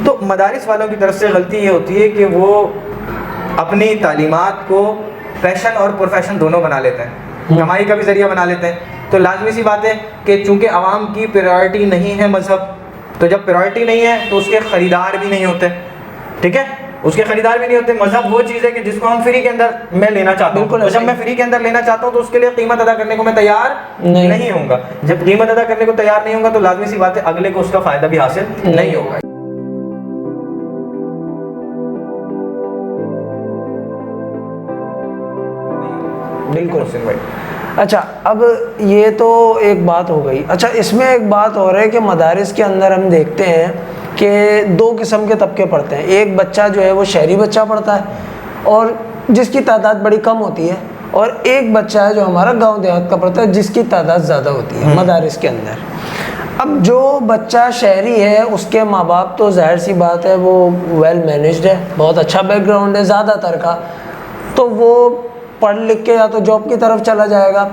تو مدارس والوں کی طرف سے غلطی یہ ہوتی ہے کہ وہ اپنی تعلیمات کو پیشن اور پروفیشن دونوں بنا لیتے ہیں، کمائی کا بھی ذریعہ بنا لیتے ہیں. تو لازمی سی بات ہے کہ چونکہ عوام کی پریورٹی نہیں ہے مذہب، تو جب پریورٹی نہیں ہے تو اس کے خریدار بھی نہیں ہوتے. ٹھیک ہے، اس کے خریدار بھی نہیں ہوتے. مذہب وہ چیز ہے کہ جس کو ہم فری کے اندر میں لینا چاہتا ہوں، تو جب میں فری کے اندر لینا چاہتا ہوں تو اس کے لیے قیمت ادا کرنے کو میں تیار نہیں ہوں گا. جب قیمت ادا کرنے کو تیار نہیں ہوں گا تو لازمی سی بات ہے اگلے کو اس کا فائدہ بھی حاصل نہیں ہوگا. بالکل حسین بھائی. اچھا اب یہ تو ایک بات ہو گئی. اچھا اس میں ایک بات اور ہے کہ مدارس کے اندر ہم دیکھتے ہیں کہ دو قسم کے طبقے پڑھتے ہیں. ایک بچہ جو ہے وہ شہری بچہ پڑھتا ہے اور جس کی تعداد بڑی کم ہوتی ہے، اور ایک بچہ ہے جو ہمارا گاؤں دیہات کا پڑھتا ہے جس کی تعداد زیادہ ہوتی ہے مدارس کے اندر. اب جو بچہ شہری ہے اس کے ماں باپ تو ظاہر سی بات ہے وہ ویل مینجڈ ہے، بہت اچھا بیک گراؤنڈ ہے زیادہ تر کا، تو وہ پڑھ لکھ کے یا تو جاب کی طرف چلا جائے گا،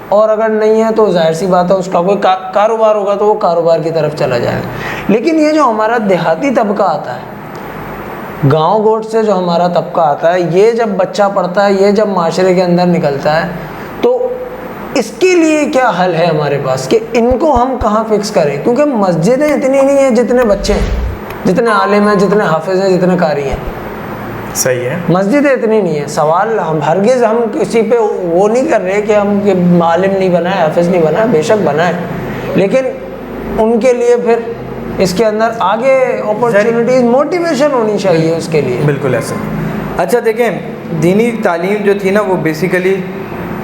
اور اگر نہیں ہے تو ظاہر سی بات ہے اس کا کوئی کاروبار ہوگا تو وہ کاروبار کی طرف چلا جائے گا. لیکن یہ جو ہمارا دیہاتی طبقہ آتا ہے، گاؤں گوٹ سے جو ہمارا طبقہ آتا ہے، یہ جب بچہ پڑھتا ہے، یہ جب معاشرے کے اندر نکلتا ہے، تو اس کے لیے کیا حل ہے ہمارے پاس کہ ان کو ہم کہاں فکس کریں؟ کیونکہ مسجدیں اتنی نہیں ہیں جتنے بچے ہیں، جتنے عالم ہیں، جتنے حافظ ہیں، جتنے قاری ہیں. صحیح ہے، مسجدیں اتنی نہیں ہیں. سوال ہرگز ہم کسی پہ وہ نہیں کر رہے کہ ہم عالم نہیں بنا ہے، حافظ نہیں بنا ہے، بے شک بنا ہے، لیکن ان کے لیے پھر اس کے اندر آگے اپرچونیٹیز، موٹیویشن ہونی چاہیے اس کے لیے. بالکل ایسا. اچھا دیکھیں، دینی تعلیم جو تھی نا وہ بیسیکلی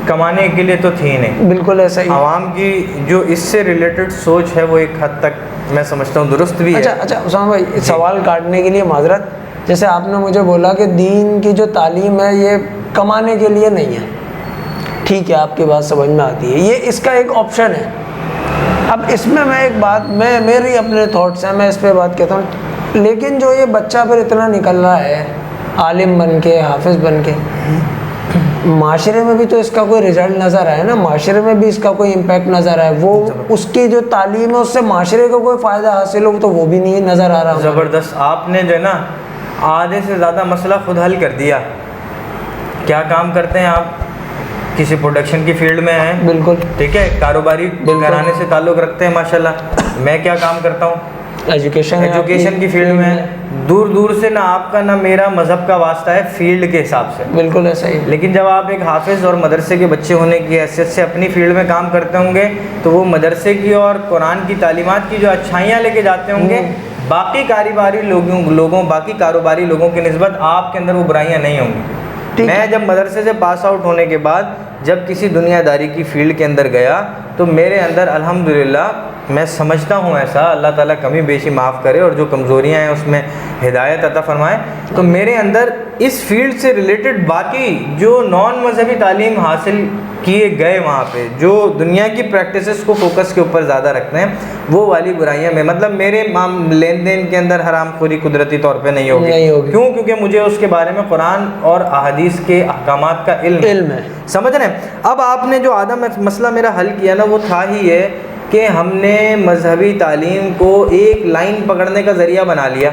کمانے کے لیے تو تھی نہیں. بالکل ایسا ہی. عوام کی جو اس سے ریلیٹڈ سوچ ہے وہ ایک حد تک میں سمجھتا ہوں درست بھی ہے. اچھا اسامہ بھائی، سوال کاٹنے کے لیے معذرت، جیسے آپ نے مجھے بولا کہ دین کی جو تعلیم ہے یہ کمانے کے لیے نہیں ہے، ٹھیک ہے، آپ کی بات سمجھ میں آتی ہے، یہ اس کا ایک آپشن ہے. اب اس میں ایک بات، میری اپنے تھاٹس ہیں، میں اس پہ بات کہتا ہوں. لیکن جو یہ بچہ پھر اتنا نکل رہا ہے عالم بن کے، حافظ بن کے، معاشرے میں بھی تو اس کا کوئی رزلٹ نظر آئے نا، معاشرے میں بھی اس کا کوئی امپیکٹ نظر آئے. وہ اس کی جو تعلیم ہے اس سے معاشرے کو کوئی فائدہ حاصل ہو تو وہ بھی نہیں نظر آ رہا. زبردست. آپ نے جو ہے نا آدھے سے زیادہ مسئلہ خود حل کر دیا. کیا کام کرتے ہیں آپ؟ کسی پروڈکشن کی فیلڈ میں ہیں. بالکل. ٹھیک ہے، کاروباری گھرانے سے تعلق رکھتے ہیں ماشاءاللہ. میں کیا کام کرتا ہوں؟ ایجوکیشن کی فیلڈ میں. دور دور سے نہ آپ کا نہ میرا مذہب کا واسطہ ہے فیلڈ کے حساب سے. بالکل ایسا ہی. لیکن جب آپ ایک حافظ اور مدرسے کے بچے ہونے کی حیثیت سے اپنی فیلڈ میں کام کرتے ہوں گے تو وہ مدرسے کی اور قرآن کی تعلیمات کی جو اچھائیاں لے کے جاتے ہوں گے، باقی کاروباری لوگوں کی نسبت آپ کے اندر وہ برائیاں نہیں ہوں گی. میں جب مدرسے سے پاس آؤٹ ہونے کے بعد جب کسی دنیا داری کی فیلڈ کے اندر گیا تو میرے اندر الحمدللہ میں سمجھتا ہوں ایسا، اللہ تعالیٰ کمی بیشی معاف کرے اور جو کمزوریاں ہیں اس میں ہدایت عطا فرمائے، تو میرے اندر اس فیلڈ سے ریلیٹڈ باقی جو نان مذہبی تعلیم حاصل کیے گئے وہاں پہ جو دنیا کی پریکٹسز کو فوکس کے اوپر زیادہ رکھتے ہیں وہ والی برائیاں میں، مطلب میرے لین دین کے اندر حرام خوری قدرتی طور پہ نہیں ہوگی. کیوں؟ کیونکہ مجھے اس کے بارے میں قرآن اور احادیث کے احکامات کا علم ہے. سمجھ رہے ہیں؟ اب آپ نے جو آدھا مسئلہ میرا حل کیا نا وہ تھا ہی یہ کہ ہم نے مذہبی تعلیم کو ایک لائن پکڑنے کا ذریعہ بنا لیا.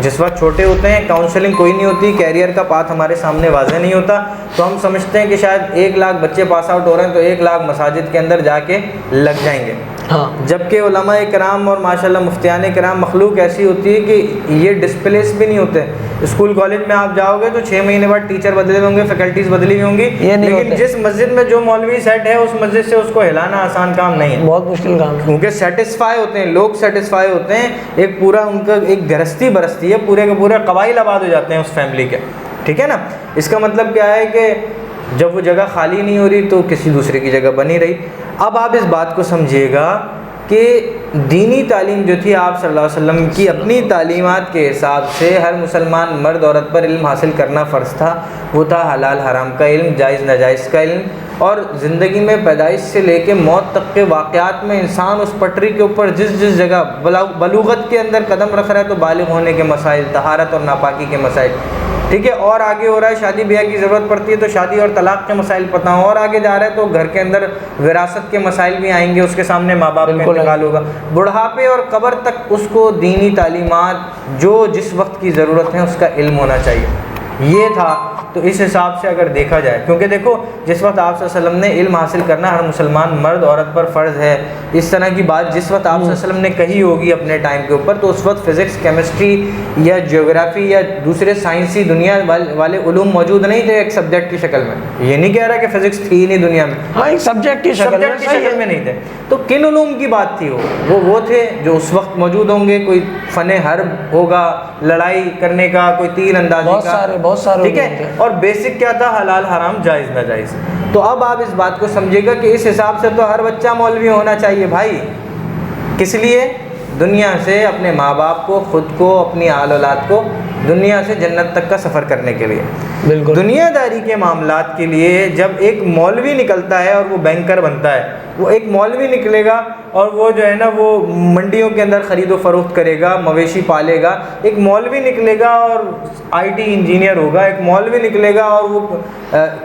جس وقت چھوٹے ہوتے ہیں کاؤنسلنگ کوئی نہیں ہوتی، کیریئر کا پاتھ ہمارے سامنے واضح نہیں ہوتا، تو ہم سمجھتے ہیں کہ شاید 1 لاکھ بچے پاس آؤٹ ہو رہے ہیں تو 1 لاکھ مساجد کے اندر جا کے لگ جائیں گے. جبکہ علماء کرام اور ماشاءاللہ مفتیان کرام مخلوق ایسی ہوتی ہے کہ یہ ڈسپلیس بھی نہیں ہوتے. اسکول کالج میں آپ جاؤ گے تو 6 مہینے بعد ٹیچر بدلے ہوں گے، فیکلٹیز بدلی ہوئی ہوں گی، لیکن جس مسجد میں جو مولوی سیٹ ہے اس مسجد سے اس کو ہلانا آسان کام نہیں ہے، بہت مشکل کام ہے. کیونکہ سیٹسفائی ہوتے ہیں لوگ، سیٹسفائی ہوتے ہیں، ایک پورا ان کا ایک گرستی برستی ہے، پورے کے پورے قبائل آباد ہو جاتے ہیں اس فیملی کے. ٹھیک ہے نا؟ اس کا مطلب کیا ہے کہ جب وہ جگہ خالی نہیں ہو رہی تو کسی دوسرے کی جگہ بنی رہی. اب آپ اس بات کو سمجھیے گا کہ دینی تعلیم جو تھی آپ صلی اللہ علیہ وسلم کی اپنی تعلیمات کے حساب سے ہر مسلمان مرد عورت پر علم حاصل کرنا فرض تھا. وہ تھا حلال حرام کا علم، جائز ناجائز کا علم، اور زندگی میں پیدائش سے لے کے موت تک کے واقعات میں انسان اس پٹری کے اوپر جس جگہ بلوغت کے اندر قدم رکھ رہا ہے تو بالغ ہونے کے مسائل، طہارت اور ناپاکی کے مسائل، ٹھیک ہے، اور آگے ہو رہا ہے شادی بیاہ کی ضرورت پڑتی ہے تو شادی اور طلاق کے مسائل پتہ ہوں، اور آگے جا رہا ہے تو گھر کے اندر وراثت کے مسائل بھی آئیں گے، اس کے سامنے ماں باپ کا انتقال ہوگا، بڑھاپے اور قبر تک اس کو دینی تعلیمات جو جس وقت کی ضرورت ہے اس کا علم ہونا چاہیے. یہ تھا. تو اس حساب سے اگر دیکھا جائے، کیونکہ دیکھو جس وقت آپ صلی اللہ علیہ وسلم نے علم حاصل کرنا ہر مسلمان مرد عورت پر فرض ہے، اس طرح کی بات جس وقت آپ صلی اللہ علیہ وسلم نے کہی ہوگی اپنے ٹائم کے اوپر، تو اس وقت فزکس، کیمسٹری یا جیوگرافی یا دوسرے سائنسی دنیا والے علوم موجود نہیں تھے ایک سبجیکٹ کی شکل میں. یہ نہیں کہہ رہا کہ فزکس تھی نہیں دنیا میں، ہاں ایک سبجیکٹ کی شکل میں نہیں تھے. تو کن علوم کی بات تھی؟ وہ تھے جو اس وقت موجود ہوں گے. کوئی فن حرب ہوگا، لڑائی کرنے کا، کوئی تیر اندازی کا، بہت سارے ٹھیک ہے. اور بیسک کیا تھا؟ حلال حرام، جائز ناجائز. تو اب آپ اس بات کو سمجھے گا کہ اس حساب سے تو ہر بچہ مولوی ہونا چاہیے بھائی. کس لیے؟ دنیا سے اپنے ماں باپ کو، خود کو، اپنی آل اولاد کو دنیا سے جنت تک کا سفر کرنے کے لیے. بالکل. دنیا داری کے معاملات کے لیے جب ایک مولوی نکلتا ہے اور وہ بینکر بنتا ہے، وہ ایک مولوی نکلے گا اور وہ جو ہے نا وہ منڈیوں کے اندر خرید و فروخت کرے گا، مویشی پالے گا. ایک مولوی نکلے گا اور آئی ٹی انجینئر ہوگا. ایک مولوی نکلے گا اور وہ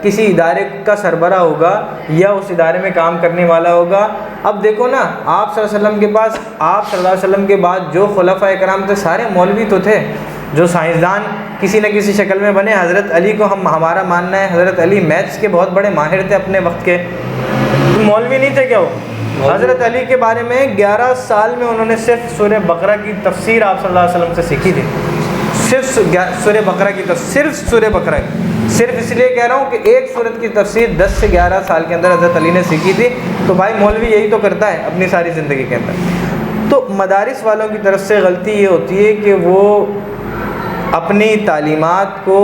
کسی ادارے کا سربراہ ہوگا یا اس ادارے میں کام کرنے والا ہوگا. اب دیکھو نا، آپ صلی اللہ علیہ وسلم کے پاس، آپ صلی اللہ علیہ وسلم کے بعد جو خلفائے کرام تھے سارے مولوی تو تھے. جو سائنسدان کسی نہ کسی شکل میں بنے، حضرت علی کو ہمارا ماننا ہے، حضرت علی میتھس کے بہت بڑے ماہر تھے اپنے وقت کے. مولوی نہیں تھے کیا وہ؟ حضرت علی کے بارے میں 11 سال میں انہوں نے صرف سورہ بقرہ کی تفسیر آپ صلی اللہ علیہ وسلم سے سیکھی تھی. صرف سورہ بقرہ کی تفسیر، صرف سورہ بقرہ کی، صرف اس لیے کہہ رہا ہوں کہ ایک سورت کی تفسیر 10 سے 11 سال کے اندر حضرت علی نے سیکھی تھی. تو بھائی مولوی یہی تو کرتا ہے اپنی ساری زندگی کے اندر. تو مدارس والوں کی طرف سے غلطی یہ ہوتی ہے کہ وہ اپنی تعلیمات کو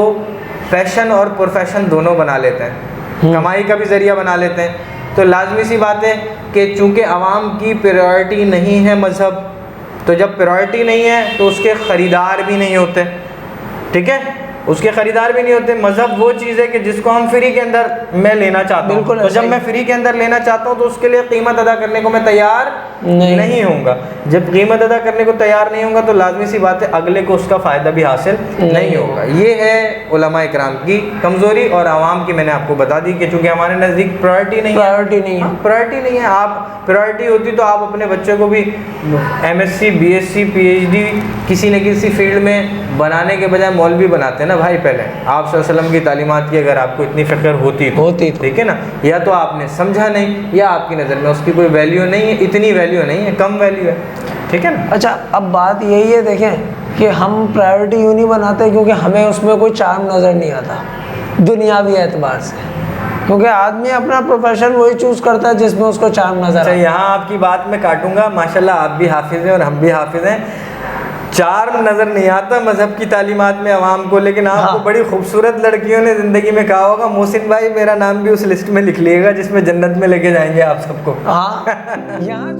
فیشن اور پروفیشن دونوں بنا لیتے ہیں، کمائی کا بھی ذریعہ بنا لیتے ہیں. تو لازمی سی بات ہے کہ چونکہ عوام کی پریورٹی نہیں ہے مذہب، تو جب پریورٹی نہیں ہے تو اس کے خریدار بھی نہیں ہوتے. ٹھیک ہے، اس کے خریدار بھی نہیں ہوتے. مذہب وہ چیز ہے کہ جس کو ہم فری کے اندر میں لینا چاہتا ہوں. تو جب میں فری کے اندر لینا چاہتا ہوں تو اس کے لیے قیمت ادا کرنے کو میں تیار نہیں ہوں گا. جب قیمت ادا کرنے کو تیار نہیں ہوں گا تو لازمی سی بات ہے اگلے کو اس کا فائدہ بھی حاصل نہیں ہوگا. یہ ہے علماء کرام کی کمزوری اور عوام کی میں نے آپ کو بتا دی کہ چونکہ ہمارے نزدیک پرائرٹی نہیں ہے. آپ پرائرٹی ہوتی تو آپ اپنے بچے کو بھی M S C, B S C, P H D کسی نہ کسی فیلڈ میں بنانے کے بجائے مولوی بناتے نا بھائی. پہلے آپ صلی اللہ علیہ وسلم کی تعلیمات کی اگر آپ کو اتنی فکر ہوتی ٹھیک ہے نا، یا تو آپ نے سمجھا نہیں یا آپ کی نظر میں اس کی کوئی ویلیو نہیں ہے، اتنی ویلیو نہیں ہے، کم ویلیو ہے. ٹھیک ہے نا. اچھا اب بات یہی ہے، دیکھیں کہ ہم پرائیورٹی یوں نہیں بناتے کیونکہ ہمیں اس میں کوئی چارم نظر نہیں آتا دنیاوی اعتبار سے، کیونکہ آدمی اپنا پروفیشن وہی چوز کرتا ہے جس میں اس کو چارم نظر آتا ہے. یہاں آپ کی بات میں کاٹوں گا، ماشاءاللہ آپ بھی حافظ ہیں اور ہم بھی حافظ ہیں. چارم نظر نہیں آتا مذہب کی تعلیمات میں عوام کو، لیکن آپ کو بڑی خوبصورت لڑکیوں نے زندگی میں کہا ہوگا محسن بھائی میرا نام بھی اس لسٹ میں لکھ لیے گا جس میں جنت میں لے کے جائیں گے آپ سب کو. ہاں یہاں